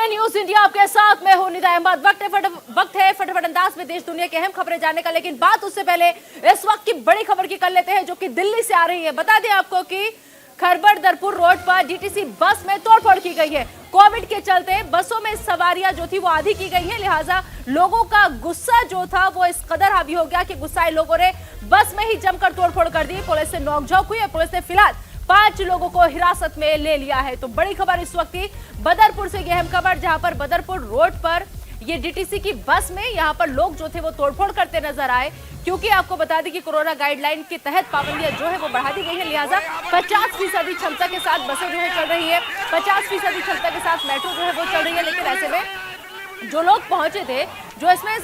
रहे news India, आपके साथ मैं हूं निदा अहमद। वक्त है फटाफट अंदाज में देश दुनिया की अहम खबरें जानने का, लेकिन बात उससे पहले इस वक्त की बड़ी खबर की कर लेते हैं जो कि दिल्ली से आ रही है। बता दें आपको कि खरबरदरपुर रोड पर डीटीसी बस में तोड़फोड़ की गई है। कोविड के चलते बसों में सवारियां जो थी वो आधी की गई है, लिहाजा लोगों का गुस्सा जो था वो इस कदर हावी हो गया कि गुस्साए लोगों ने बस में ही जमकर तोड़फोड़ कर दी। पुलिस से नोकझोंक हुई है। पुलिस ने फिलहाल 5 लोगों को हिरासत में ले लिया है। तो बड़ी खबर इस वक्त की बदरपुर से अहम खबर, जहां पर बदरपुर रोड पर ये डीटीसी की बस में यहां पर लोग जो थे वो तोड़फोड़ करते नजर आए, क्योंकि आपको बता दें कि कोरोना गाइडलाइन के तहत पाबंदियां जो है वो बढ़ा दी गई है। लिहाजा 50% क्षमता के साथ बसें जो है चल रही है, 50% क्षमता के साथ मेट्रो जो है वो चल रही है। लेकिन ऐसे में जो लोग पहुंचे थे, जो इसमें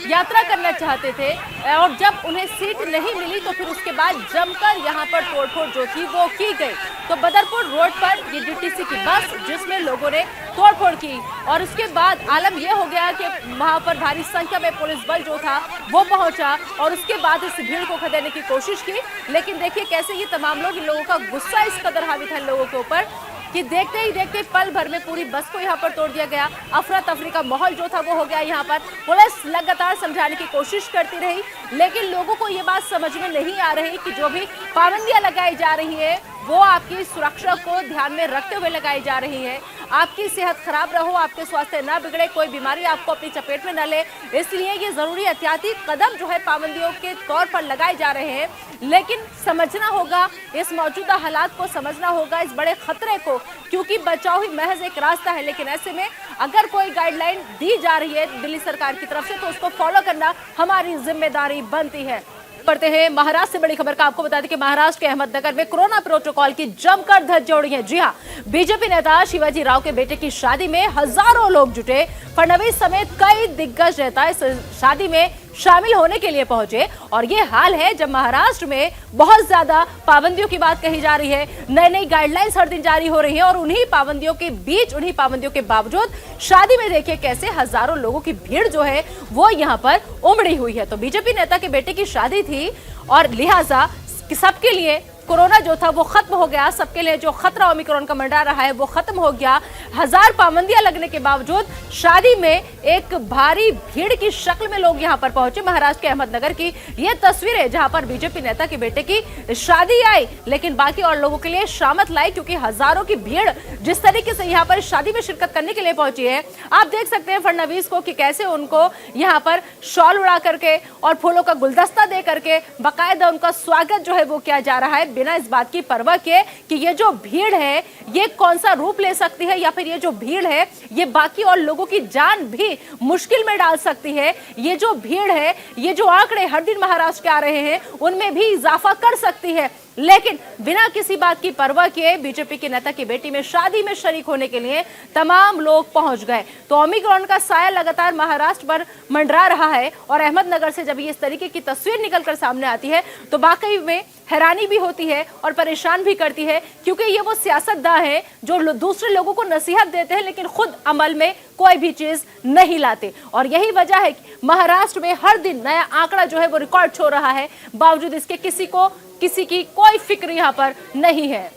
यात्रा करना चाहते थे और जब उन्हें सीट नहीं मिली तो फिर उसके बाद जमकर यहां पर तोड़फोड़ जो थी वो की गई। तो बदरपुर रोड पर ये डीटीसी की बस जिसमें लोगों ने तोड़फोड़ की और उसके बाद आलम यह हो गया कि वहां पर भारी संख्या में पुलिस बल जो था वो पहुंचा और उसके बाद इस भीड़ को खदेड़ने की कोशिश की। लेकिन देखिए कैसे ये तमाम लोग, इन लोगों का गुस्सा इस कदर हावी था इन लोगों के ऊपर कि देखते ही देखते पल भर में पूरी बस को यहाँ पर तोड़ दिया गया। अफरा तफरी का माहौल जो था वो हो गया। यहाँ पर पुलिस लगातार समझाने की कोशिश करती रही, लेकिन लोगों को ये बात समझ में नहीं आ रही कि जो भी पाबंदियां लगाई जा रही है वो आपकी सुरक्षा को ध्यान में रखते हुए लगाई जा रही है। आपकी सेहत खराब रहो, आपके स्वास्थ्य ना बिगड़े, कोई बीमारी आपको अपनी चपेट में न ले, इसलिए ये जरूरी एहतियाती कदम जो है पाबंदियों के तौर पर लगाए जा रहे हैं। लेकिन समझना होगा, इस मौजूदा हालात को समझना होगा, इस बड़े खतरे को, क्योंकि बचाव ही महज एक रास्ता है। लेकिन ऐसे में अगर कोई गाइडलाइन दी जा रही है दिल्ली सरकार की तरफ से तो उसको फॉलो करना हमारी जिम्मेदारी बनती है। पढ़ते हैं महाराष्ट्र से बड़ी खबर का। आपको बता दें कि महाराष्ट्र के अहमदनगर में कोरोना प्रोटोकॉल की जमकर धज्जियां उड़ी है। जी हां, बीजेपी नेता शिवाजी राव के बेटे की शादी में हजारों लोग जुटे। फडणवीस समेत कई दिग्गज नेता इस शादी में शामिल होने के लिए पहुंचे और ये हाल है जब महाराष्ट्र में बहुत ज्यादा पाबंदियों की बात कही जा रही है। नई नई गाइडलाइंस हर दिन जारी हो रही है और उन्हीं पाबंदियों के बीच, उन्हीं पाबंदियों के बावजूद शादी में देखिए कैसे हजारों लोगों की भीड़ जो है वो यहाँ पर उमड़ी हुई है। तो बीजेपी नेता के बेटे की शादी थी और लिहाजा सबके लिए कोरोना जो था वो खत्म हो गया। सबके लिए जो खतरा ओमिक्रॉन का मंडरा रहा है वो खत्म हो गया। 1000 पाबंदियां लगने के बावजूद शादी में एक भारी भीड़ की शक्ल में लोग यहां पर पहुंचे। महाराष्ट्र के अहमदनगर की ये तस्वीरें जहां पर बीजेपी नेता के बेटे की शादी आई, लेकिन बाकी और लोगों के लिए शामत लाई, क्योंकि हजारों की भीड़ जिस तरीके से यहाँ पर शादी में शिरकत करने के लिए पहुंची है। आप देख सकते हैं फडणवीस को कि कैसे उनको यहाँ पर शॉल उड़ा करके और फूलों का गुलदस्ता दे करके बाकायदा उनका स्वागत जो है वो किया जा रहा है, बिना इस बात की परवाह किए कि ये जो भीड़ है ये कौन सा रूप ले सकती है या फिर ये जो भीड़ है ये बाकी और लोगों की जान भी मुश्किल में डाल सकती है। ये जो भीड़ है, ये जो आंकड़े हर दिन महाराष्ट्र के आ रहे हैं उनमें भी इजाफा कर सकती है। लेकिन बिना किसी बात की परवाह किए बीजेपी के नेता की बेटी में शादी में शरीक होने के लिए तमाम लोग पहुंच गए। तो ओमिक्रॉन का साया लगातार महाराष्ट्र पर मंडरा रहा है और अहमदनगर से जब इस तरीके की तस्वीर निकलकर सामने आती है तो वाकई में हैरानी भी होती है और परेशान भी करती है, क्योंकि ये वो सियासतदां हैं जो दूसरे लोगों को नसीहत देते हैं लेकिन खुद अमल में कोई भी चीज नहीं लाते। और यही वजह है कि महाराष्ट्र में हर दिन नया आंकड़ा जो है वो रिकॉर्ड छू रहा है, बावजूद इसके किसी की कोई फिक्र यहां पर नहीं है।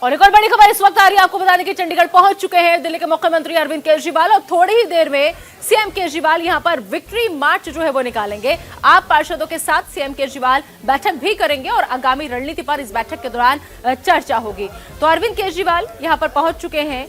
और एक और बड़ी खबर इस वक्त आ रही है, आपको बता दें कि चंडीगढ़ पहुंच चुके हैं दिल्ली के मुख्यमंत्री अरविंद केजरीवाल और थोड़ी ही देर में सीएम केजरीवाल यहां पर विक्ट्री मार्च जो है वो निकालेंगे। आप पार्षदों के साथ सीएम केजरीवाल बैठक भी करेंगे और आगामी रणनीति पर इस बैठक के दौरान चर्चा होगी। तो अरविंद केजरीवाल यहां पर पहुंच चुके हैं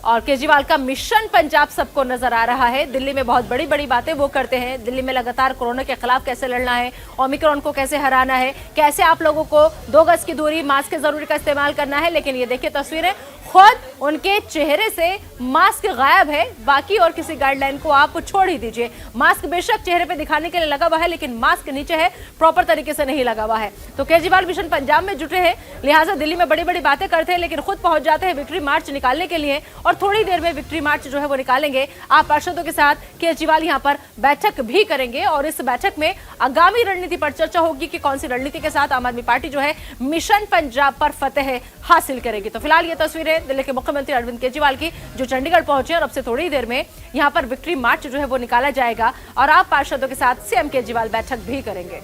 और केजरीवाल का मिशन पंजाब सबको नजर आ रहा है। दिल्ली में बहुत बड़ी बड़ी बातें वो करते हैं। दिल्ली में लगातार कोरोना के खिलाफ कैसे लड़ना है, ओमिक्रॉन को कैसे हराना है, कैसे आप लोगों को 2 गज की दूरी, मास्क के जरूरी का इस्तेमाल करना है। लेकिन ये देखिए तस्वीरें, खुद उनके चेहरे से मास्क गायब है। बाकी और किसी गाइडलाइन को आप छोड़ ही दीजिए। मास्क बेशक चेहरे पे दिखाने के लिए लगा हुआ है लेकिन मास्क नीचे है, प्रॉपर तरीके से नहीं लगा हुआ है। तो केजरीवाल मिशन पंजाब में जुटे हैं, लिहाजा दिल्ली में बड़ी बड़ी बातें करते हैं लेकिन खुद पहुंच जाते हैं विक्ट्री मार्च निकालने के लिए और थोड़ी देर में विक्ट्री मार्च जो है वो निकालेंगे। आप पार्षदों के साथ केजरीवाल यहां पर बैठक भी करेंगे और इस बैठक में आगामी रणनीति पर चर्चा होगी कि कौन सी रणनीति के साथ आम आदमी पार्टी जो है मिशन पंजाब पर फतेह हासिल करेगी। तो फिलहाल ये तस्वीरें दिल्ली के मुख्यमंत्री अरविंद केजरीवाल की जो चंडीगढ़ पहुंचे और अब से थोड़ी देर में यहां पर विक्ट्री मार्च जो है वो निकाला जाएगा और आप पार्षदों के साथ सीएम केजरीवाल बैठक भी करेंगे।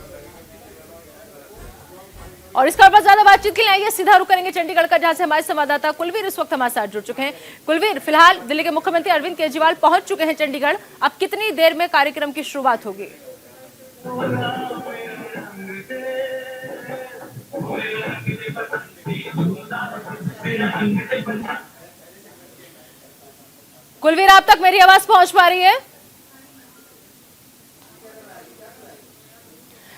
और इसके बाद ज्यादा बातचीत के लिए आइए सीधा रुख करेंगे चंडीगढ़ का, जहां से हमारे संवाददाता कुलवीर इस वक्त हमारे साथ जुड़ चुके हैं। कुलवीर, फिलहाल दिल्ली के मुख्यमंत्री अरविंद केजरीवाल पहुंच चुके हैं चंडीगढ़। अब कितनी देर में कार्यक्रम की शुरुआत होगी? कुलवीर, आप तक मेरी आवाज पहुंच पा रही है?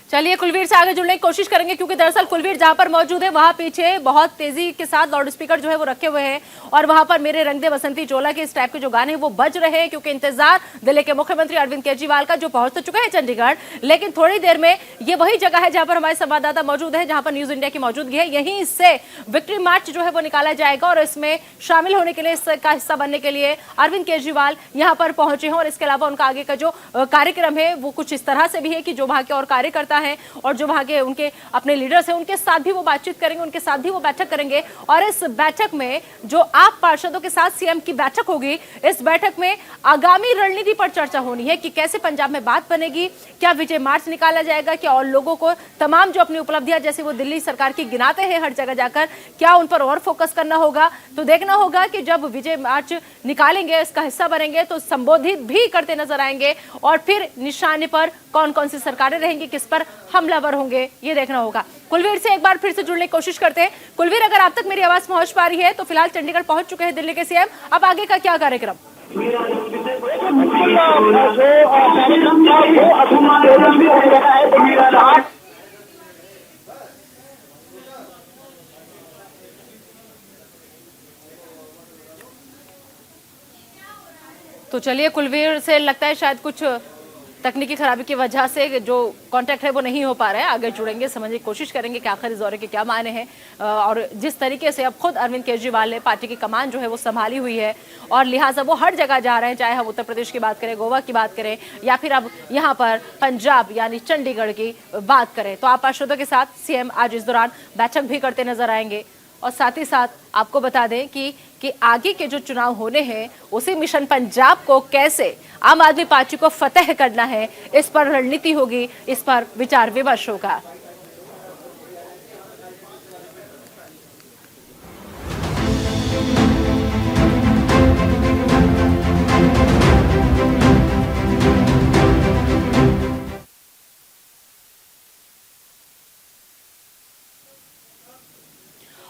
चलिए कुलवीर से आगे जुड़ने की कोशिश करेंगे, क्योंकि दरअसल कुलवीर जहां पर मौजूद है वहां पीछे बहुत तेजी के साथ लाउड स्पीकर जो है वो रखे हुए हैं और वहां पर मेरे रंग दे बसंती चोला के इस टाइप के जो गाने हैं वो बज रहे हैं, क्योंकि इंतजार दिल्ली के मुख्यमंत्री अरविंद केजरीवाल का, जो पहुंच तो चुके हैं चंडीगढ़, लेकिन थोड़ी देर में ये वही जगह है जहां पर हमारे संवाददाता मौजूद है, जहां पर न्यूज इंडिया की मौजूदगी है। यहीं से विक्ट्री मार्च जो है वो निकाला जाएगा और इसमें शामिल होने के लिए, इसका हिस्सा बनने के लिए अरविंद केजरीवाल यहाँ पर पहुंचे हैं। और इसके अलावा उनका आगे का जो कार्यक्रम है वो कुछ इस तरह से भी है कि जो वहां के और कार्यकर्ता है और जो वहां के उनके अपने लीडर्स हैं उनके साथ भी वो बातचीत करेंगे, उनके साथ भी वो बैठक करेंगे। और इस बैठक में जो आप पार्षदों के साथ सीएम की बैठक होगी, इस बैठक में आगामी रणनीति पर चर्चा होनी है कि कैसे पंजाब में बात बनेगी, क्या विजय मार्च निकाला जाएगा, क्या और लोगों को तमाम जो अपनी उपलब्धियां जैसे वो दिल्ली सरकार की गिनाते हैं हर जगह जाकर, क्या उन पर और फोकस करना होगा। तो देखना होगा कि जब विजय मार्च निकालेंगे, इसका हिस्सा बनेंगे, तो संबोधित भी करते नजर आएंगे और फिर निशाने पर कौन कौन सी सरकारें रहेंगी, किस पर हमलावर होंगे, ये देखना होगा। कुलवीर से एक बार फिर से जुड़ने की कोशिश करते हैं। कुलवीर, अगर आप तक मेरी आवाज पहुंच पा रही है तो फिलहाल चंडीगढ़ पहुंच चुके हैं दिल्ली के सीएम, अब आगे का क्या कार्यक्रम? तो चलिए, कुलवीर से लगता है शायद कुछ तकनीकी खराबी की वजह से जो कांटेक्ट है वो नहीं हो पा रहा है। आगे जुड़ेंगे, समझने की कोशिश करेंगे कि आखिर इस दौरे के क्या मायने हैं और जिस तरीके से अब खुद अरविंद केजरीवाल ने पार्टी की कमान जो है वो संभाली हुई है और लिहाजा वो हर जगह जा रहे हैं, चाहे हम उत्तर प्रदेश की बात करें, गोवा की बात करें या फिर अब यहाँ पर पंजाब यानी चंडीगढ़ की बात करें। तो आप पार्षदों के साथ सीएम आज इस दौरान बैठक भी करते नजर आएंगे और साथ ही साथ आपको बता दें कि आगे के जो चुनाव होने हैं उसी मिशन पंजाब को कैसे आम आदमी पार्टी को फतेह करना है, इस पर रणनीति होगी, इस पर विचार विमर्श होगा।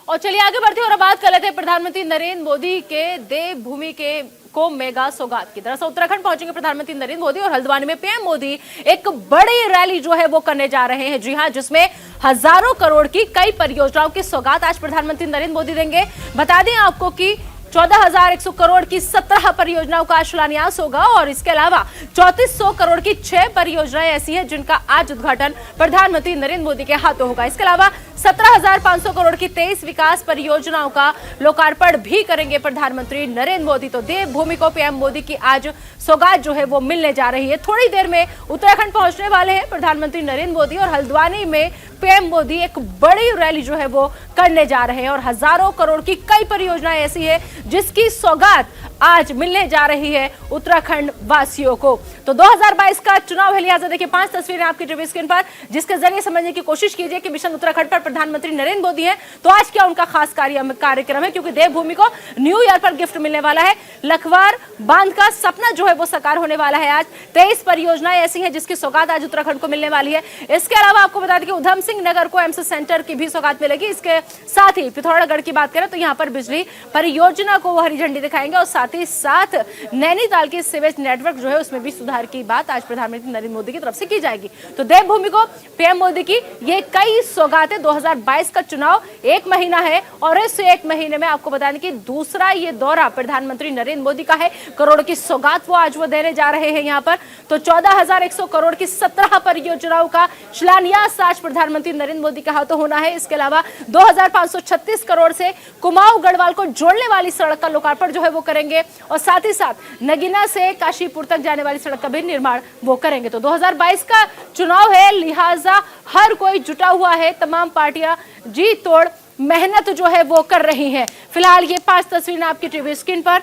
और चलिए आगे बढ़ते हैं और बात कर लेते हैं प्रधानमंत्री नरेंद्र मोदी के देवभूमि के को मेगा सौगात की। दरअसल उत्तराखंड पहुंचेंगे प्रधानमंत्री नरेंद्र मोदी और हल्द्वानी में पीएम मोदी एक बड़ी रैली जो है वो करने जा रहे हैं। जी हां, जिसमें हजारों करोड़ की कई परियोजनाओं की सौगात आज प्रधानमंत्री नरेंद्र मोदी देंगे। बता दें आपको कि 14,100 करोड़ की 17 परियोजनाओं का शिलान्यास होगा और इसके अलावा 3400 करोड़ की 6 परियोजनाएं ऐसी हैं जिनका आज उद्घाटन प्रधानमंत्री नरेंद्र मोदी के हाथों होगा। इसके अलावा 17,500 करोड़ की 23 विकास परियोजनाओं का लोकार्पण भी करेंगे प्रधानमंत्री नरेंद्र मोदी। तो देवभूमि को पीएम मोदी की आज सौगात जो है वो मिलने जा रही है। थोड़ी देर में उत्तराखंड पहुंचने वाले हैं प्रधानमंत्री नरेंद्र मोदी और हल्द्वानी में पीएम मोदी एक बड़ी रैली जो है वो करने जा रहे हैं और हजारों करोड़ की कई परियोजनाएं ऐसी है जिसकी सौगात आज मिलने जा रही है उत्तराखंड वासियों को। तो 2022 का चुनाव है, लिहाजा देखिए 5 तस्वीरें आपकी टीवी स्क्रीन पर, जिसके जरिए समझने की कोशिश कीजिए कि मिशन उत्तराखंड पर प्रधानमंत्री नरेंद्र मोदी हैं तो आज क्या उनका खास कार्यक्रम है, क्योंकि देवभूमि को न्यू ईयर पर गिफ्ट मिलने वाला है। लखवार बांध का सपना जो है वो साकार होने वाला है। आज 23 परियोजनाएं ऐसी हैं जिसकी सौगात आज उत्तराखंड को मिलने वाली है। इसके अलावा आपको बता दें कि उधम सिंह नगर को एम्स सेंटर की भी सौगात मिलेगी। इसके साथ ही पिथौरागढ़ की बात करें तो यहाँ पर बिजली परियोजना को वो हरी झंडी दिखाएंगे और साथ ही साथ नैनीताल के सीवेज नेटवर्क जो है उसमें भी सुधार की बात आज प्रधानमंत्री नरेंद्र मोदी की तरफ से की जाएगी। तो देवभूमि को पीएम मोदी की ये कई सौगातें। 2022 का चुनाव 1 महीना है और इस 1 महीने में आपको बता दें कि दूसरा ये दौरा प्रधानमंत्री नरेंद्र मोदी का है। करोड़ की सौगात वो आज वो देने जा रहे हैं यहाँ पर। तो 14,100 करोड़ की 17 परियोजनाओं का शिलान्यास आज प्रधानमंत्री नरेंद्र मोदी के हाथों होना है। इसके अलावा 2,536 करोड़ से कुमाऊं गढ़वाल को जोड़ने वाली सड़क का लोकार्पण जो है वो करेंगे और साथ ही साथ नगीना से काशीपुर तक जाने वाली सड़क का भी निर्माण वो करेंगे। तो 2022 का चुनाव है, लिहाजा हर कोई जुटा हुआ है, तमाम पार्टियां जी तोड़ मेहनत जो है वो कर रही हैं। फिलहाल ये 5 तस्वीरें आपकी टीवी स्क्रीन पर,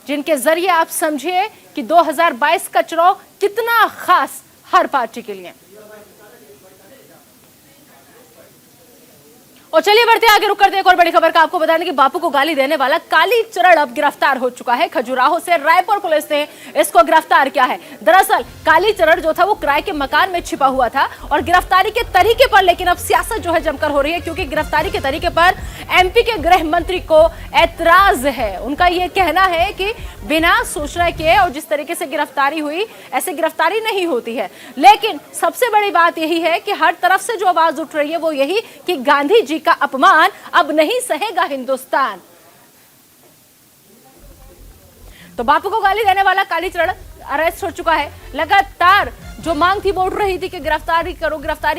जिनके जरिए आप समझिए कि 2022 का चुनाव कितना खास हर पार्टी के लिए। और चलिए बढ़ते आगे, रुक करते एक और बड़ी खबर का आपको बता दें कि बापू को गाली देने वाला कालीचरण अब गिरफ्तार हो चुका है। खजुराहो से रायपुर पुलिस ने इसको गिरफ्तार किया है। दरअसल कालीचरण जो था वो किराए के मकान में छिपा हुआ था और गिरफ्तारी के तरीके पर लेकिन अब सियासत जो है जमकर हो रही है, क्योंकि गिरफ्तारी के तरीके पर एमपी के गृह मंत्री को ऐतराज है। उनका यह कहना है कि बिना सूचना के और जिस तरीके से गिरफ्तारी हुई ऐसे गिरफ्तारी नहीं होती है। लेकिन सबसे बड़ी बात यही है कि हर तरफ से जो आवाज उठ रही है वो यही कि गांधी जी का अपमान अब नहीं सहेगा हिंदुस्तान। तो बापू को गाली देने वाला कालीचरण अरेस्ट हो चुका है। लगातार जो मांग थी वो उठ रही थी कि गिरफ्तारी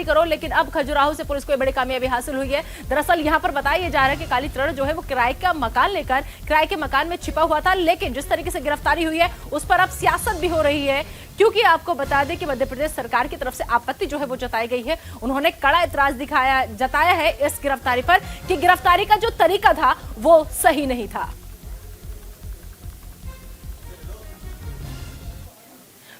करो, लेकिन अब खजुराहो से पुलिस को एक बड़ी कामयाबी हासिल हुई है। दरअसल यहां पर बताया जा रहा है कि कालीचरण जो है वो किराए का मकान लेकर किराए के मकान में छिपा हुआ था, लेकिन जिस तरीके से गिरफ्तारी हुई है उस पर अब सियासत भी हो रही है। क्योंकि आपको बता दें कि मध्य प्रदेश सरकार की तरफ से आपत्ति जो है वो जताई गई है। उन्होंने कड़ा ऐतराज जताया है इस गिरफ्तारी पर कि गिरफ्तारी का जो तरीका था वो सही नहीं था।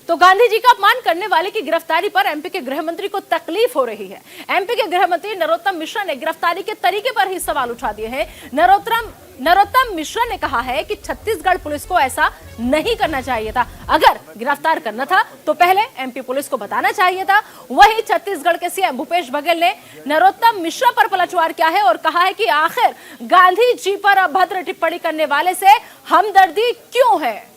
तो गांधी जी का अपमान करने वाले की गिरफ्तारी पर एमपी के गृह मंत्री को तकलीफ हो रही है। एमपी के गृह मंत्री नरोत्तम मिश्रा ने गिरफ्तारी के तरीके पर ही सवाल उठा दिए हैं। नरोत्तम मिश्रा ने कहा है कि छत्तीसगढ़ पुलिस को ऐसा नहीं करना चाहिए था। अगर गिरफ्तार करना था तो पहले एमपी पुलिस को बताना चाहिए था। वहीं छत्तीसगढ़ के सीएम भूपेश बघेल ने नरोत्तम मिश्रा पर पलटवार किया है और कहा है कि आखिर गांधी जी पर अभद्र टिप्पणी करने वाले से हमदर्दी क्यों है।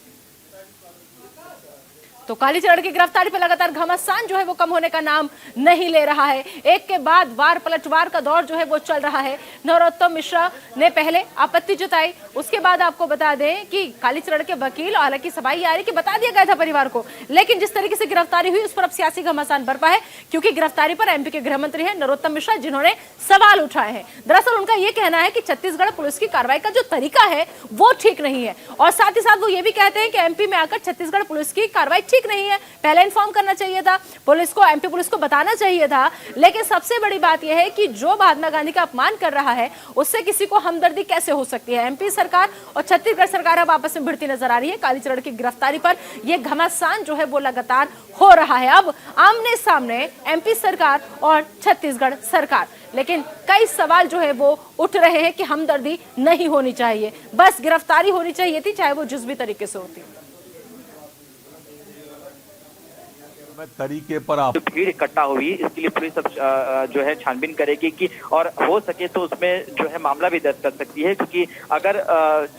तो कालीचरण की गिरफ्तारी पर लगातार घमासान जो है वो कम होने का नाम नहीं ले रहा है। एक के बाद वार पलटवार का दौर जो है वो चल रहा है। नरोत्तम मिश्रा ने पहले आपत्ति जताई, उसके बाद आपको बता दें कि कालीचरण के वकील, हालांकि सफाई आ रही कि बता दिया गया था परिवार को, लेकिन जिस तरीके से गिरफ्तारी हुई उस पर अब सियासी घमासान बरपा है, क्योंकि गिरफ्तारी पर एमपी के गृह मंत्री है नरोत्तम मिश्रा, जिन्होंने सवाल उठाए हैं। दरअसल उनका यह कहना है कि छत्तीसगढ़ पुलिस की कार्रवाई का जो तरीका है वो ठीक नहीं है, और साथ ही साथ वो ये भी कहते हैं कि एमपी में आकर छत्तीसगढ़ पुलिस की कार्रवाई ठीक नहीं है, पहले इन्फॉर्म करना चाहिए था पुलिस को, एमपी पुलिस को बताना चाहिए था। लेकिन सबसे बड़ी बात यह है कि जो महात्मा गांधी का अपमान कर रहा है उससे किसी को हमदर्दी कैसे हो सकती है। एमपी सरकार और छत्तीसगढ़ सरकार अब आपस में भिड़ती नजर आ रही है। कालीचरण की गिरफ्तारी पर यह घमासान जो है वो लगातार हो रहा है। अब आमने सामने एमपी सरकार और छत्तीसगढ़ सरकार, लेकिन कई सवाल जो है वो उठ रहे हैं कि हमदर्दी नहीं होनी चाहिए, बस गिरफ्तारी होनी चाहिए थी, चाहे वो जिस भी तरीके से होती। तरीके पर आप भीड़ इकट्ठा हुई, इसके लिए पुलिस अब जो है छानबीन करेगी कि और हो सके तो उसमें जो है मामला भी दर्ज कर सकती है, क्योंकि अगर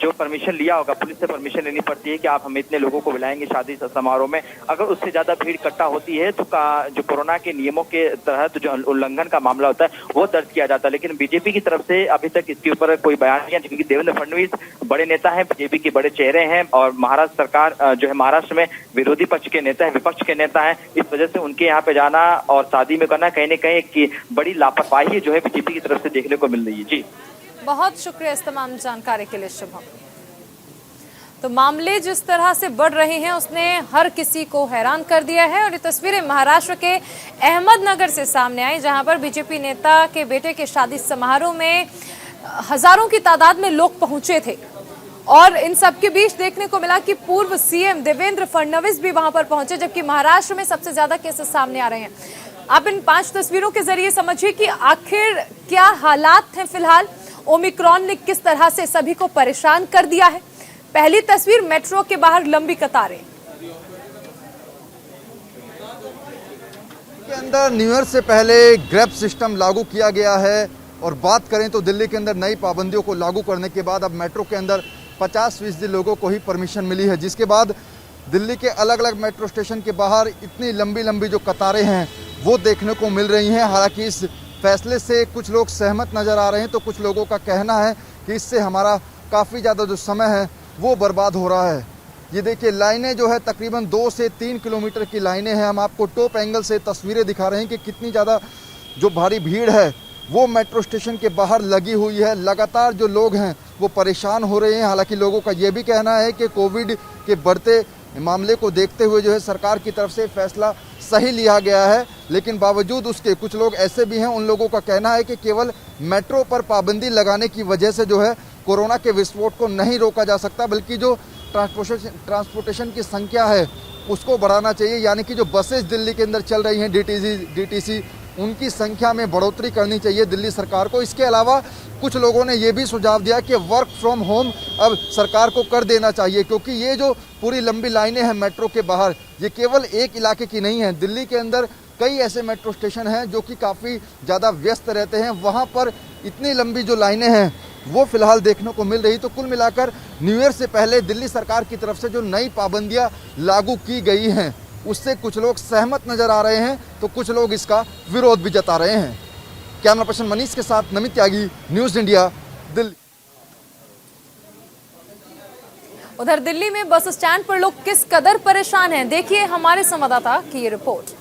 जो परमिशन लिया होगा, पुलिस से परमिशन लेनी पड़ती है कि आप हमें इतने लोगों को बुलाएंगे शादी समारोह में, अगर उससे ज्यादा भीड़ इकट्ठा होती है तो जो कोरोना के नियमों के तहत जो उल्लंघन का मामला होता है वो दर्ज किया जाता है। लेकिन बीजेपी की तरफ से अभी तक इसके ऊपर कोई बयान नहीं है, क्योंकि देवेंद्र फडणवीस बड़े नेता हैं, बीजेपी के बड़े चेहरे हैं और महाराष्ट्र सरकार जो है महाराष्ट्र में विरोधी पक्ष के नेता है, विपक्ष के नेता है। इस वजह से उनके यहाँ पे जाना और शादी में करना कहीं न कहीं की बड़ी लापरवाही जो है बीजेपी की तरफ से देखने को मिल रही है। जी बहुत शुक्रिया इस तमाम जानकारी के लिए शुभम। तो मामले जिस तरह से बढ़ रहे हैं उसने हर किसी को हैरान कर दिया है, और ये तस्वीरें महाराष्ट्र के अहमदनगर से सामने आई, जहां पर बीजेपी नेता के बेटे के शादी समारोह में हजारों की तादाद में लोग पहुंचे थे, और इन सब के बीच देखने को मिला कि पूर्व सीएम देवेंद्र फडणवीस भी वहां पर पहुंचे, जबकि महाराष्ट्र में सबसे ज्यादा केसेस सामने आ रहे हैं। आप इन 5 तस्वीरों के जरिए समझिए कि आखिर क्या हालात हैं फिलहाल। ओमिक्रॉन ने किस तरह से सभी को परेशान कर दिया है। पहली तस्वीर, मेट्रो के बाहर लंबी कतारें। के अंदर न्यू ईयर से पहले ग्रैब सिस्टम लागू किया गया है, और बात करें तो दिल्ली के अंदर नई पाबंदियों को लागू करने के बाद अब मेट्रो के अंदर 50% लोगों को ही परमिशन मिली है, जिसके बाद दिल्ली के अलग अलग मेट्रो स्टेशन के बाहर इतनी लंबी लंबी जो कतारें हैं वो देखने को मिल रही हैं। हालांकि इस फैसले से कुछ लोग सहमत नज़र आ रहे हैं, तो कुछ लोगों का कहना है कि इससे हमारा काफ़ी ज़्यादा जो समय है वो बर्बाद हो रहा है। ये देखिए लाइनें जो है तकरीबन 2 से 3 किलोमीटर की लाइनें हैं। हम आपको टॉप एंगल से तस्वीरें दिखा रहे हैं कि कितनी ज़्यादा जो भारी भीड़ है वो मेट्रो स्टेशन के बाहर लगी हुई है। लगातार जो लोग हैं वो परेशान हो रहे हैं। हालांकि लोगों का ये भी कहना है कि कोविड के बढ़ते मामले को देखते हुए जो है सरकार की तरफ से फैसला सही लिया गया है, लेकिन बावजूद उसके कुछ लोग ऐसे भी हैं, उन लोगों का कहना है कि केवल मेट्रो पर पाबंदी लगाने की वजह से जो है कोरोना के विस्फोट को नहीं रोका जा सकता, बल्कि जो ट्रांसपोर्टेशन की संख्या है उसको बढ़ाना चाहिए। यानी कि जो बसेस दिल्ली के अंदर चल रही हैं, डीटीसी उनकी संख्या में बढ़ोतरी करनी चाहिए दिल्ली सरकार को। इसके अलावा कुछ लोगों ने ये भी सुझाव दिया कि वर्क फ्रॉम होम अब सरकार को कर देना चाहिए, क्योंकि ये जो पूरी लंबी लाइनें हैं मेट्रो के बाहर, ये केवल एक इलाके की नहीं है। दिल्ली के अंदर कई ऐसे मेट्रो स्टेशन हैं जो कि काफ़ी ज़्यादा व्यस्त रहते हैं, वहाँ पर इतनी लंबी जो लाइनें हैं वो फिलहाल देखने को मिल रही। तो कुल मिलाकर न्यू ईयर से पहले दिल्ली सरकार की तरफ से जो नई पाबंदियाँ लागू की गई हैं उससे कुछ लोग सहमत नजर आ रहे हैं, तो कुछ लोग इसका विरोध भी जता रहे हैं। कैमरा पर्सन मनीष के साथ नमित त्यागी, न्यूज़ इंडिया, दिल्ली। उधर दिल्ली में बस स्टैंड पर लोग किस कदर परेशान हैं, देखिए हमारे संवाददाता की ये रिपोर्ट।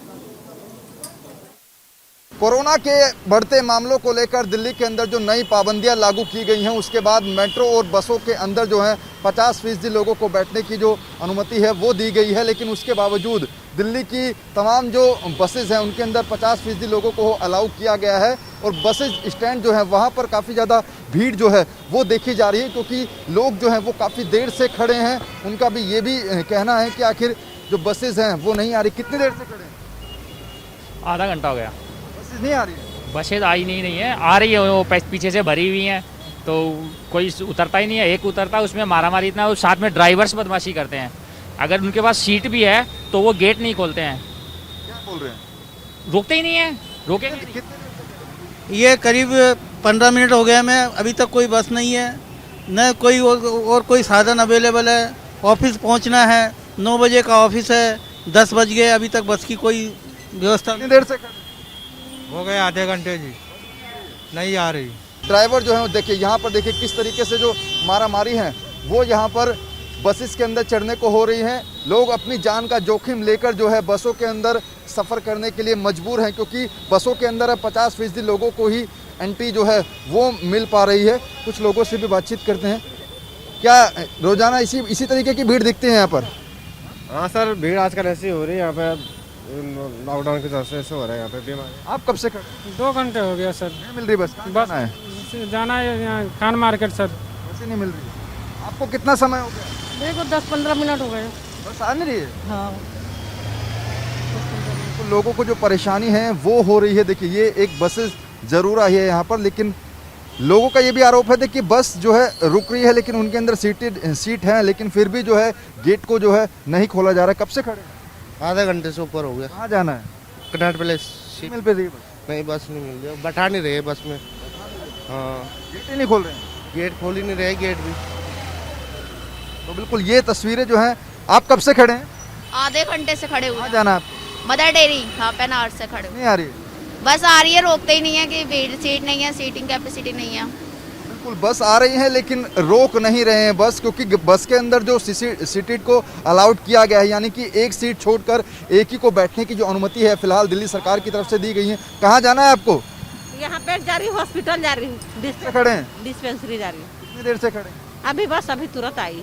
कोरोना के बढ़ते मामलों को लेकर दिल्ली के अंदर जो नई पाबंदियां लागू की गई हैं उसके बाद मेट्रो और बसों के अंदर जो है 50% लोगों को बैठने की जो अनुमति है वो दी गई है, लेकिन उसके बावजूद दिल्ली की तमाम जो बसेज हैं उनके अंदर 50% लोगों को अलाउ किया गया है। और बसेज स्टैंड जो है वहाँ पर काफ़ी ज़्यादा भीड़ जो है वो देखी जा रही है, क्योंकि लोग जो हैं वो काफ़ी देर से खड़े हैं। उनका भी ये भी कहना है कि आखिर जो बसेज हैं वो नहीं आ रही। कितनी देर से खड़े हैं? आधा घंटा हो गया, बसेज नहीं आ रही है। बसें आई नहीं है, आ रही है वो पीछे से भरी हुई हैं, तो कोई उतरता ही नहीं है। एक उतरता, उसमें मारामारी इतना, साथ में ड्राइवर्स बदमाशी करते हैं। अगर उनके पास सीट भी है तो वो गेट नहीं खोलते हैं। क्या बोल रहे हैं? रोकते ही नहीं है, रोकेंगे नहीं। ये करीब 15 मिनट हो गया, मैं अभी तक कोई बस नहीं है, न कोई और कोई साधन अवेलेबल है। ऑफिस पहुंचना है, 9 बजे का ऑफिस है, 10 बज गए, अभी तक बस की कोई व्यवस्था कितनी देर से खड़े? हो गए आधे घंटे जी, नहीं आ रही। ड्राइवर जो है देखिए यहाँ पर देखिए किस तरीके से जो मारामारी है वो यहाँ पर बसेस के अंदर चढ़ने को हो रही हैं। लोग अपनी जान का जोखिम लेकर जो है बसों के अंदर सफ़र करने के लिए मजबूर हैं, क्योंकि बसों के अंदर अब 50% लोगों को ही एंट्री जो है वो मिल पा रही है। कुछ लोगों से भी बातचीत करते हैं। क्या रोजाना इसी तरीके की भीड़ दिखती है यहाँ पर? हाँ सर, भीड़ आजकल ऐसी हो रही है यहाँ पे, लॉकडाउन की तरफ से ऐसे हो रहा है यहाँ पे। बीमारी। आप कब से खड़े? 2 घंटे हो गया सर। नहीं मिल रही बस? बस है जाना है यहाँ खान मार्केट सर। बस ही नहीं मिल रही। आपको कितना समय हो गया? मेरे को 10-15 मिनट हो गए। बस आ नहीं रही है? हाँ। तो लोगों को जो परेशानी है वो हो रही है। देखिए ये एक बसेस जरूर आई है यहाँ पर, लेकिन लोगों का ये भी आरोप है कि बस जो है रुक रही है, लेकिन उनके अंदर सीट है, लेकिन फिर भी जो है गेट को जो है नहीं खोला जा रहा है। कब से खड़े? आधे घंटे से ऊपर हो गया। कहाँ जाना है? Connaught place. मिल पे रही है बस? नहीं, बस नहीं मिल रही, बैठा नहीं रहे बस में। हाँ, गेट ही नहीं खोल रहे हैं। गेट खोल ही नहीं रहे, गेट भी। तो बिल्कुल ये तस्वीरें जो हैं। आप कब से खड़े हैं? आधे घंटे से खड़े हुए कहाँ हैं। जाना है आपको? मदर डेयरी, हाँ पेनार से खड़े हुए। नहीं आ रही है? बस आ रही है, रोकते ही नहीं है कि सीट नहीं है, सीटिंग कैपेसिटी नहीं है। बिल्कुल बस आ रही है लेकिन रोक नहीं रहे हैं बस, क्योंकि बस के अंदर जो सीटेड को अलाउड किया गया है, यानी कि एक सीट छोड़कर एक ही को बैठने की जो अनुमति है फिलहाल दिल्ली सरकार की तरफ से दी गई है। कहाँ जाना है आपको? यहाँ पे जा रही हूँ, हॉस्पिटल जा रही हूँ, खड़े हैं? डिस्पेंसरी जा रही हूँ। कितनी देर से खड़े? अभी बस अभी तुरंत आई।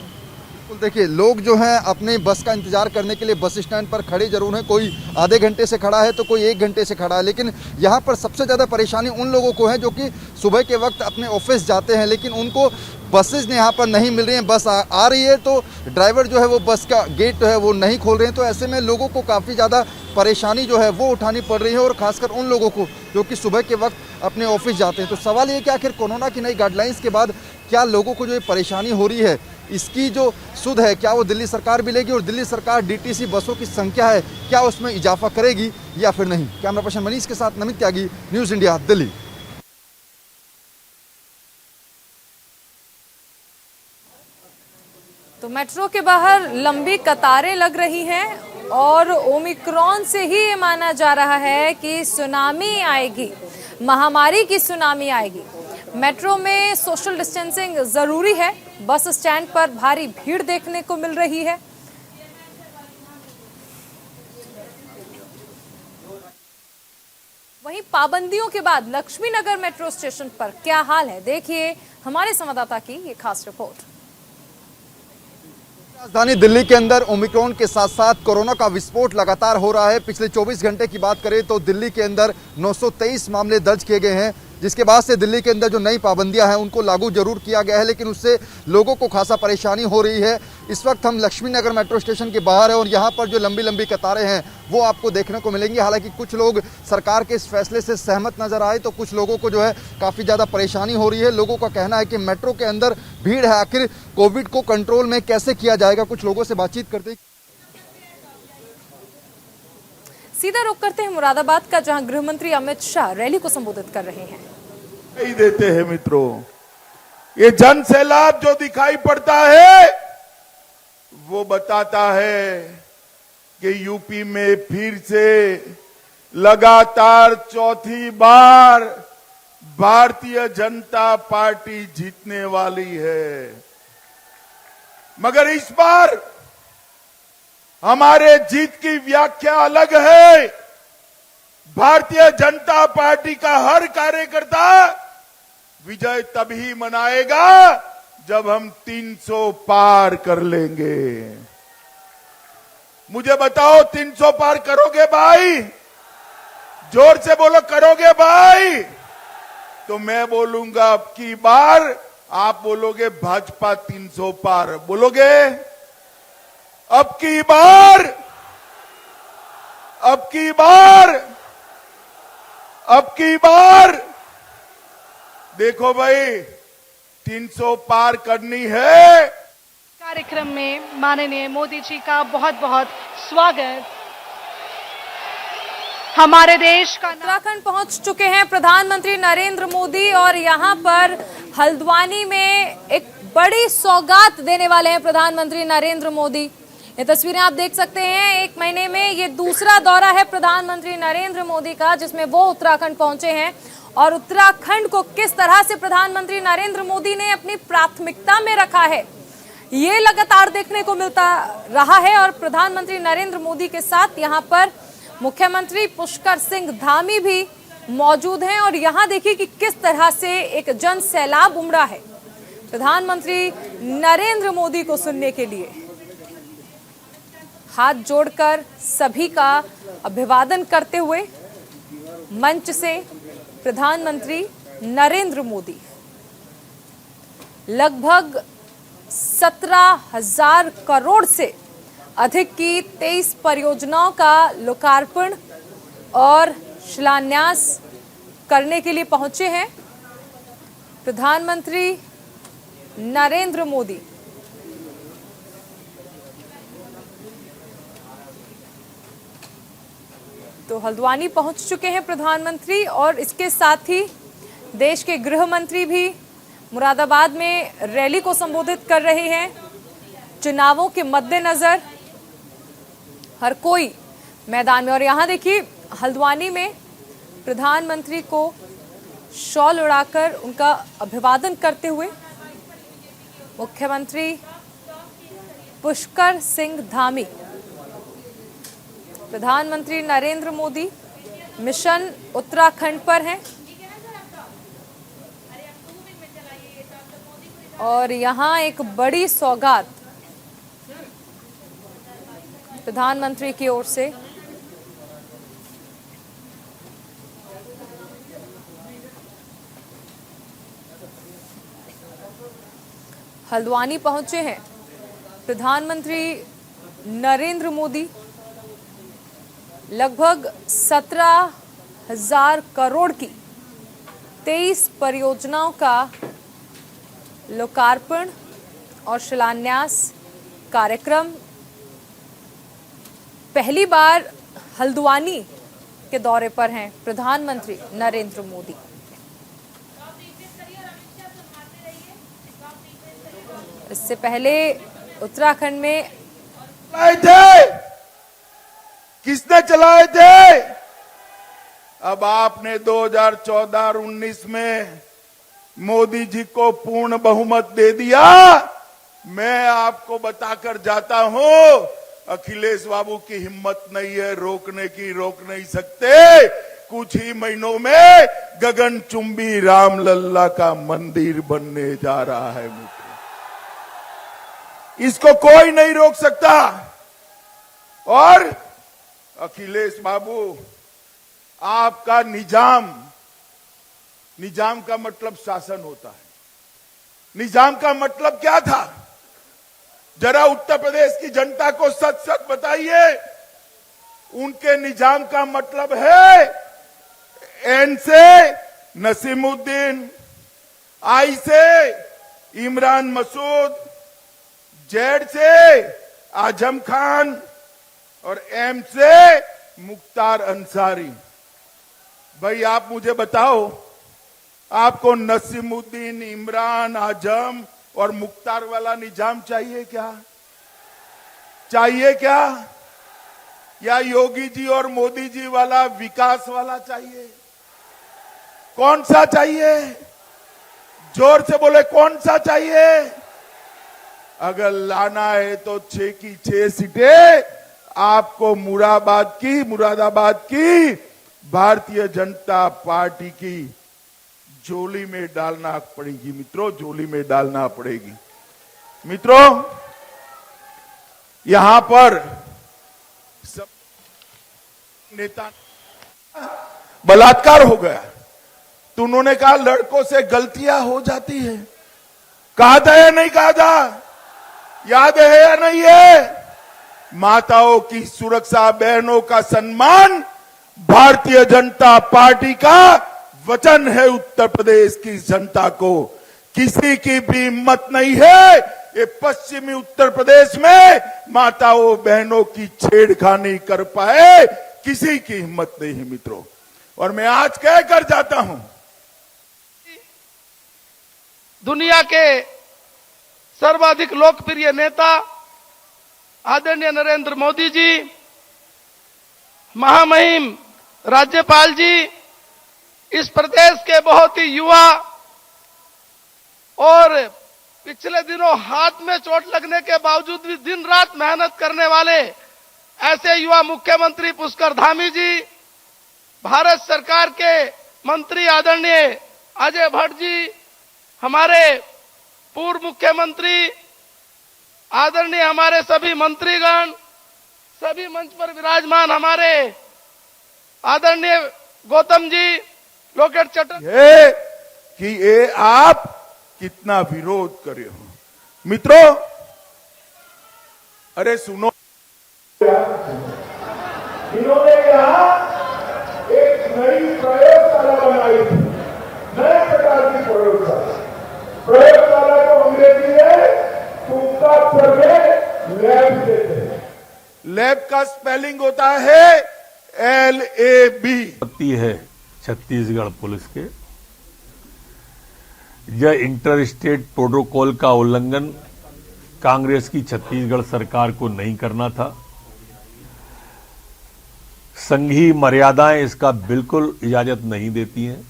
बिल्कुल देखिए लोग जो हैं अपने बस का इंतजार करने के लिए बस स्टैंड पर खड़े जरूर हैं। कोई आधे घंटे से खड़ा है तो कोई 1 घंटे से खड़ा है, लेकिन यहाँ पर सबसे ज़्यादा परेशानी उन लोगों को है जो कि सुबह के वक्त अपने ऑफिस जाते हैं, लेकिन उनको बसेज यहाँ पर नहीं मिल रही हैं। बस आ रही है तो ड्राइवर जो है वो बस का गेट जो है वो नहीं खोल रहे हैं। तो ऐसे में लोगों को काफ़ी ज़्यादा परेशानी जो है वो उठानी पड़ रही है, और ख़ासकर उन लोगों को जो कि सुबह के वक्त अपने ऑफिस जाते हैं। तो सवाल ये कि आखिर कोरोना की नई गाइडलाइंस के बाद क्या लोगों को जो ये परेशानी हो रही है इसकी जो सुध है क्या वो दिल्ली सरकार भी लेगी, और दिल्ली सरकार डीटीसी बसों की संख्या है क्या उसमें इजाफा करेगी या फिर नहीं। कैमरा पर्सन मनीष के साथ नमित त्यागी, न्यूज़ इंडिया, दिल्ली। तो मेट्रो के बाहर लंबी कतारें लग रही हैं और ओमिक्रॉन से ही ये माना जा रहा है कि सुनामी आएगी, महामारी की सुनामी आएगी। मेट्रो में सोशल डिस्टेंसिंग जरूरी है। बस स्टैंड पर भारी भीड़ देखने को मिल रही है। वहीं पाबंदियों के बाद लक्ष्मी नगर मेट्रो स्टेशन पर क्या हाल है, देखिए हमारे संवाददाता की ये खास रिपोर्ट। राजधानी दिल्ली के अंदर ओमिक्रॉन के साथ साथ कोरोना का विस्फोट लगातार हो रहा है। पिछले 24 घंटे की बात करें तो दिल्ली के अंदर 923 मामले दर्ज किए गए हैं, जिसके बाद से दिल्ली के अंदर जो नई पाबंदियां हैं उनको लागू जरूर किया गया है, लेकिन उससे लोगों को खासा परेशानी हो रही है। इस वक्त हम लक्ष्मी नगर मेट्रो स्टेशन के बाहर हैं और यहाँ पर जो लंबी लंबी कतारें हैं वो आपको देखने को मिलेंगी। हालांकि कुछ लोग सरकार के इस फैसले से सहमत नजर आए तो कुछ लोगों को जो है काफ़ी ज़्यादा परेशानी हो रही है। लोगों का कहना है कि मेट्रो के अंदर भीड़ है, आखिर कोविड को कंट्रोल में कैसे किया जाएगा। कुछ लोगों से बातचीत करते हैं। सीधा रुख करते हैं मुरादाबाद का, जहां गृह मंत्री अमित शाह रैली को संबोधित कर रहे हैं। नहीं देते हैं मित्रों, ये जन सैलाब जो दिखाई पड़ता है वो बताता है कि यूपी में फिर से लगातार चौथी बार भारतीय जनता पार्टी जीतने वाली है। मगर इस बार हमारे जीत की व्याख्या अलग है। भारतीय जनता पार्टी का हर कार्यकर्ता विजय तभी मनाएगा जब हम 300 पार कर लेंगे। मुझे बताओ 300 पार करोगे भाई? जोर से बोलो, करोगे भाई? तो मैं बोलूंगा अब की बार, आप बोलोगे भाजपा 300 पार, बोलोगे? अब की बार, अब की बार, अब की बार देखो भाई 300 पार करनी है। कार्यक्रम में माननीय मोदी जी का बहुत बहुत स्वागत। हमारे देश का उत्तराखंड पहुंच चुके हैं प्रधानमंत्री नरेंद्र मोदी और यहां पर हल्द्वानी में एक बड़ी सौगात देने वाले हैं प्रधानमंत्री नरेंद्र मोदी। ये तस्वीरें आप देख सकते हैं। एक महीने में ये दूसरा दौरा है प्रधानमंत्री नरेंद्र मोदी का जिसमें वो उत्तराखंड पहुंचे हैं और उत्तराखंड को किस तरह से प्रधानमंत्री नरेंद्र मोदी ने अपनी प्राथमिकता में रखा है ये लगातार देखने को मिलता रहा है। और प्रधानमंत्री नरेंद्र मोदी के साथ यहाँ पर मुख्यमंत्री पुष्कर सिंह धामी भी मौजूद हैं और यहाँ देखिए कि किस तरह से एक जन सैलाब उमड़ा है प्रधानमंत्री नरेंद्र मोदी को सुनने के लिए। हाथ जोड़कर सभी का अभिवादन करते हुए मंच से प्रधानमंत्री नरेंद्र मोदी लगभग 17,000 करोड़ से अधिक की 23 परियोजनाओं का लोकार्पण और शिलान्यास करने के लिए पहुंचे हैं प्रधानमंत्री नरेंद्र मोदी। तो हल्द्वानी पहुंच चुके हैं प्रधानमंत्री और इसके साथ ही देश के गृह मंत्री भी मुरादाबाद में रैली को संबोधित कर रहे हैं। चुनावों के मद्देनजर हर कोई मैदान में और यहां देखिए हल्द्वानी में प्रधानमंत्री को शॉल उड़ाकर उनका अभिवादन करते हुए मुख्यमंत्री पुष्कर सिंह धामी। प्रधानमंत्री नरेंद्र मोदी मिशन उत्तराखंड पर हैं और यहां एक बड़ी सौगात प्रधानमंत्री की ओर से हल्द्वानी पहुंचे हैं प्रधानमंत्री नरेंद्र मोदी। लगभग 17,000 करोड़ की 23 परियोजनाओं का लोकार्पण और शिलान्यास कार्यक्रम पहली बार हल्द्वानी के दौरे पर हैं प्रधानमंत्री नरेंद्र मोदी। इससे पहले उत्तराखंड में किसने चलाए थे? अब आपने 2014 और 19 में मोदी जी को पूर्ण बहुमत दे दिया। मैं आपको बताकर जाता हूं अखिलेश बाबू की हिम्मत नहीं है रोकने की, रोक नहीं सकते। कुछ ही महीनों में गगनचुंबी रामलल्ला का मंदिर बनने जा रहा है मित्र, इसको कोई नहीं रोक सकता। और अखिलेश बाबू आपका निजाम, निजाम का मतलब शासन होता है। निजाम का मतलब क्या था? जरा उत्तर प्रदेश की जनता को सच सच बताइए, उनके निजाम का मतलब है एन से नसीमुद्दीन, आई से इमरान मसूद, जेड से आजम खान और एम से मुख्तार अंसारी। भाई आप मुझे बताओ, आपको नसीमुद्दीन, इमरान, आजम और मुख्तार वाला निजाम चाहिए क्या? चाहिए क्या? या योगी जी और मोदी जी वाला विकास वाला चाहिए? कौन सा चाहिए? जोर से बोले, कौन सा चाहिए? अगर लाना है तो 6 की 6 सीटें आपको मुरादाबाद की भारतीय जनता पार्टी की झोली में डालना पड़ेगी मित्रों, झोली में डालना पड़ेगी। मित्रों, यहां पर सब नेता बलात्कार हो गया तो उन्होंने कहा लड़कों से गलतियां हो जाती है। कहा था या नहीं कहा था? याद है या नहीं है? माताओं की सुरक्षा, बहनों का सम्मान भारतीय जनता पार्टी का वचन है उत्तर प्रदेश की जनता को। किसी की भी हिम्मत नहीं है ये पश्चिमी उत्तर प्रदेश में माताओं बहनों की छेड़खानी कर पाए, किसी की हिम्मत नहीं है मित्रों। और मैं आज कह कर जाता हूं, दुनिया के सर्वाधिक लोकप्रिय नेता आदरणीय नरेंद्र मोदी जी, महामहिम राज्यपाल जी, इस प्रदेश के बहुत ही युवा और पिछले दिनों हाथ में चोट लगने के बावजूद भी दिन रात मेहनत करने वाले ऐसे युवा मुख्यमंत्री पुष्कर धामी जी, भारत सरकार के मंत्री आदरणीय अजय भट्ट जी, हमारे पूर्व मुख्यमंत्री आदरणीय हमारे सभी मंत्रीगण, सभी मंच पर विराजमान हमारे आदरणीय गौतम जी, लोकेट चटर्जी, है कि ये आप कितना विरोध करे हो मित्रों। अरे सुनो, इन्होंने कहा एक नई प्रयोगशाला बनाई थी, नए प्रकार की प्रयोगशाला को अंग्रेजी में लैब देते हैं। लैब का स्पेलिंग होता है LAB। है छत्तीसगढ़ पुलिस के यह इंटर स्टेट प्रोटोकॉल का उल्लंघन कांग्रेस की छत्तीसगढ़ सरकार को नहीं करना था। संघीय मर्यादाएं इसका बिल्कुल इजाजत नहीं देती हैं।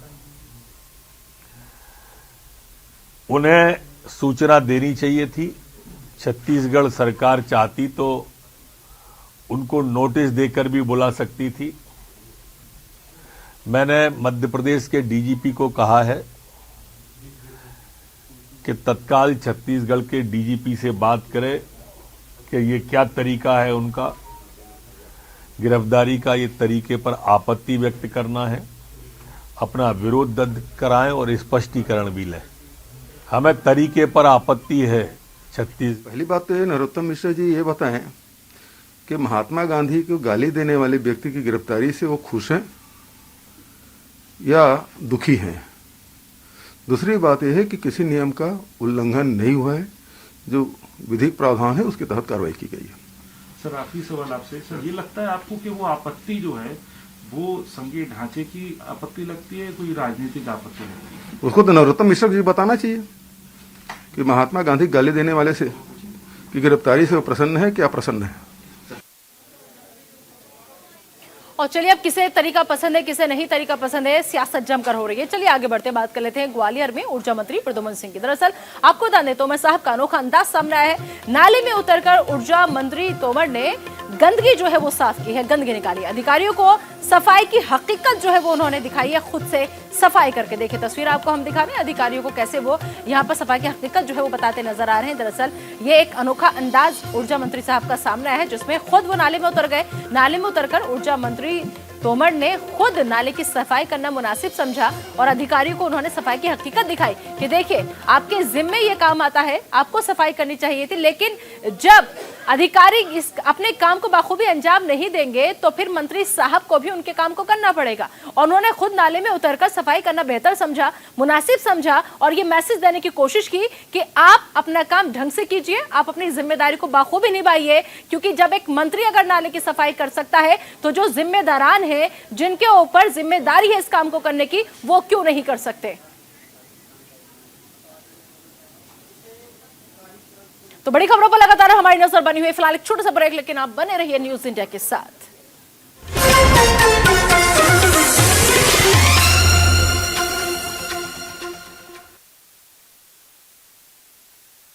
उन्हें सूचना देनी चाहिए थी। छत्तीसगढ़ सरकार चाहती तो उनको नोटिस देकर भी बुला सकती थी। मैंने मध्य प्रदेश के डीजीपी को कहा है कि तत्काल छत्तीसगढ़ के डीजीपी से बात करें कि ये क्या तरीका है उनका गिरफ्तारी का, ये तरीके पर आपत्ति व्यक्त करना है, अपना विरोध दर्ज कराएं और स्पष्टीकरण भी लें। हमें तरीके पर आपत्ति है। पहली बात तो ये नरोत्तम मिश्र जी ये बताएं कि महात्मा गांधी को गाली देने वाले व्यक्ति की गिरफ्तारी से वो खुश हैं या दुखी हैं। दूसरी बात यह है कि किसी नियम का उल्लंघन नहीं हुआ है, जो विधिक प्रावधान है उसके तहत कार्रवाई की गई है। सर आखिरी सवाल आपसे, सर ये लगता है आपको कि वो आपत्ति जो है वो संघीय ढांचे की आपत्ति लगती है, कोई राजनीतिक आपत्ति लगती है? उसको तो नरोत्तम मिश्र जी बताना चाहिए कि महात्मा गांधी गाली देने वाले से की गिरफ्तारी से वो प्रसन्न है क्या प्रसन्न है। और चलिए, अब किसे तरीका पसंद है किसे नहीं तरीका पसंद है, सियासत जमकर हो रही है। चलिए आगे बढ़ते बात कर लेते हैं ग्वालियर में ऊर्जा मंत्री प्रद्युम्न सिंह की। दरअसल आपको बता दें तोमर साहब का अनोखा अंदाज सामने आया है। नाले में उतरकर ऊर्जा मंत्री तोमर ने गंदगी जो है वो साफ की है, गंदगी निकाली। अधिकारियों को सफाई की हकीकत जो है वो उन्होंने दिखाई है, खुद से सफाई करके। देखिए तस्वीर आपको हम दिखा रहे हैं अधिकारियों को कैसे वो यहाँ पर सफाई की हकीकत जो है वो बताते नजर आ रहे हैं। दरअसल ये एक अनोखा अंदाज ऊर्जा मंत्री साहब का सामने आया है, जिसमें खुद वो नाले में उतर गए। नाले में उतरकर ऊर्जा मंत्री तोमर ने खुद नाले की सफाई करना मुनासिब समझा और अधिकारियों को उन्होंने सफाई की हकीकत दिखाई कि देखिए आपके जिम्मे ये काम आता है, आपको सफाई करनी चाहिए थी, लेकिन जब अधिकारी इस अपने काम को बाखूबी अंजाम नहीं देंगे तो फिर मंत्री साहब को भी उनके काम को करना पड़ेगा। और उन्होंने खुद नाले में उतरकर सफाई करना बेहतर समझा, मुनासिब समझा और ये मैसेज देने की कोशिश की कि आप अपना काम ढंग से कीजिए, आप अपनी जिम्मेदारी को बाखूबी निभाइए, क्योंकि जब एक मंत्री अगर नाले की सफाई कर सकता है तो जो जिम्मेदारान है, जिनके ऊपर जिम्मेदारी है इस काम को करने की, वो क्यों नहीं कर सकते। तो बड़ी खबरों पर लगातार हमारी नजर बनी हुई। फिलहाल एक छोटा सा ब्रेक, लेकिन आप बने रहिए न्यूज इंडिया के साथ।